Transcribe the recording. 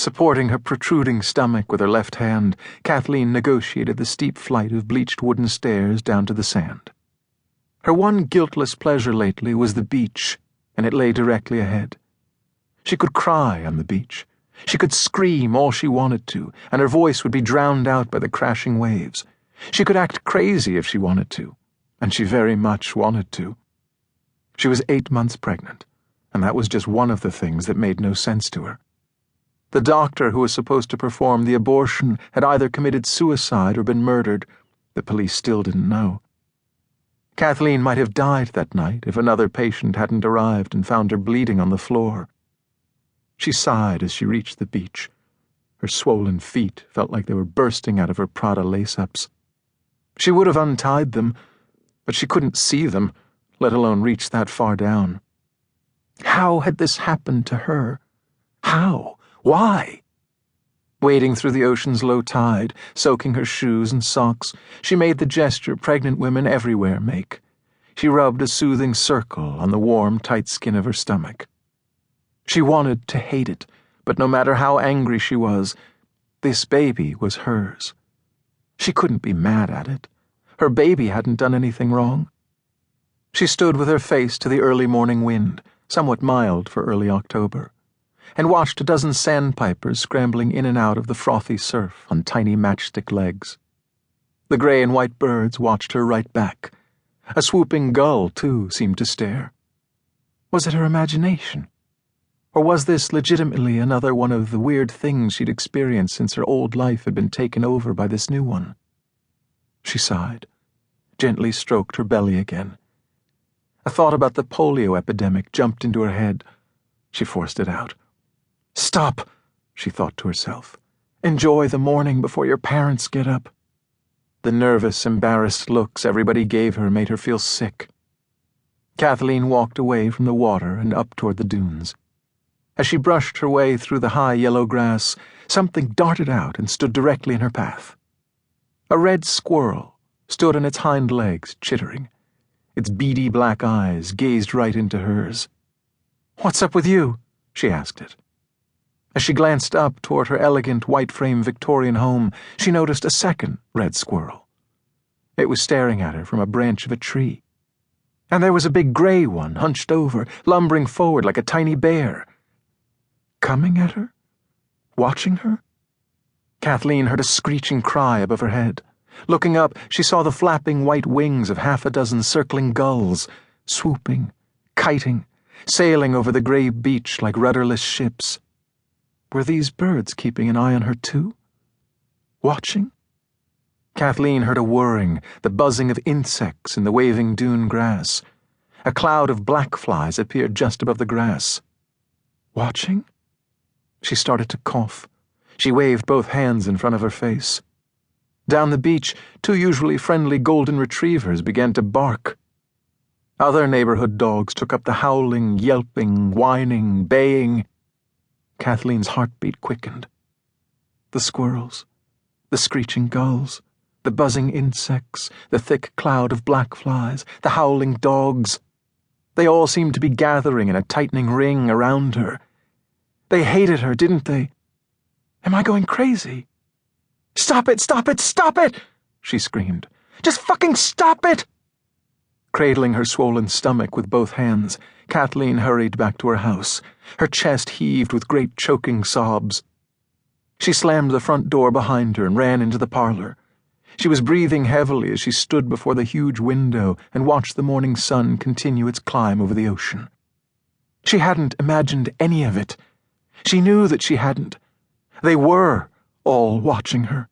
Supporting her protruding stomach with her left hand, Kathleen negotiated the steep flight of bleached wooden stairs down to the sand. Her one guiltless pleasure lately was the beach, and it lay directly ahead. She could cry on the beach. She could scream all she wanted to, and her voice would be drowned out by the crashing waves. She could act crazy if she wanted to, and she very much wanted to. She was 8 months pregnant, and that was just one of the things that made no sense to her. The doctor who was supposed to perform the abortion had either committed suicide or been murdered. The police still didn't know. Kathleen might have died that night if another patient hadn't arrived and found her bleeding on the floor. She sighed as she reached the beach. Her swollen feet felt like they were bursting out of her Prada lace-ups. She would have untied them, but she couldn't see them, let alone reach that far down. How had this happened to her? How? Why? Wading through the ocean's low tide, soaking her shoes and socks, she made the gesture pregnant women everywhere make. She rubbed a soothing circle on the warm, tight skin of her stomach. She wanted to hate it, but no matter how angry she was, this baby was hers. She couldn't be mad at it. Her baby hadn't done anything wrong. She stood with her face to the early morning wind, somewhat mild for early October, and watched a dozen sandpipers scrambling in and out of the frothy surf on tiny matchstick legs. The gray and white birds watched her right back. A swooping gull, too, seemed to stare. Was it her imagination? Or was this legitimately another one of the weird things she'd experienced since her old life had been taken over by this new one? She sighed, gently stroked her belly again. A thought about the polio epidemic jumped into her head. She forced it out. "Stop," she thought to herself. "Enjoy the morning before your parents get up." The nervous, embarrassed looks everybody gave her made her feel sick. Kathleen walked away from the water and up toward the dunes. As she brushed her way through the high yellow grass, something darted out and stood directly in her path. A red squirrel stood on its hind legs, chittering. Its beady black eyes gazed right into hers. "What's up with you?" she asked it. As she glanced up toward her elegant white-frame Victorian home, she noticed a second red squirrel. It was staring at her from a branch of a tree. And there was a big gray one hunched over, lumbering forward like a tiny bear. Coming at her? Watching her? Kathleen heard a screeching cry above her head. Looking up, she saw the flapping white wings of half a dozen circling gulls, swooping, kiting, sailing over the gray beach like rudderless ships. Were these birds keeping an eye on her too? Watching? Kathleen heard a whirring, the buzzing of insects in the waving dune grass. A cloud of black flies appeared just above the grass. Watching? She started to cough. She waved both hands in front of her face. Down the beach, 2 usually friendly golden retrievers began to bark. Other neighborhood dogs took up the howling, yelping, whining, baying. Kathleen's heartbeat quickened. The squirrels, the screeching gulls, the buzzing insects, the thick cloud of black flies, the howling dogs. They all seemed to be gathering in a tightening ring around her. They hated her, didn't they? Am I going crazy? "Stop it! Stop it! Stop it!" she screamed. "Just fucking stop it!" Cradling her swollen stomach with both hands, Kathleen hurried back to her house. Her chest heaved with great choking sobs. She slammed the front door behind her and ran into the parlor. She was breathing heavily as she stood before the huge window and watched the morning sun continue its climb over the ocean. She hadn't imagined any of it. She knew that she hadn't. They were all watching her.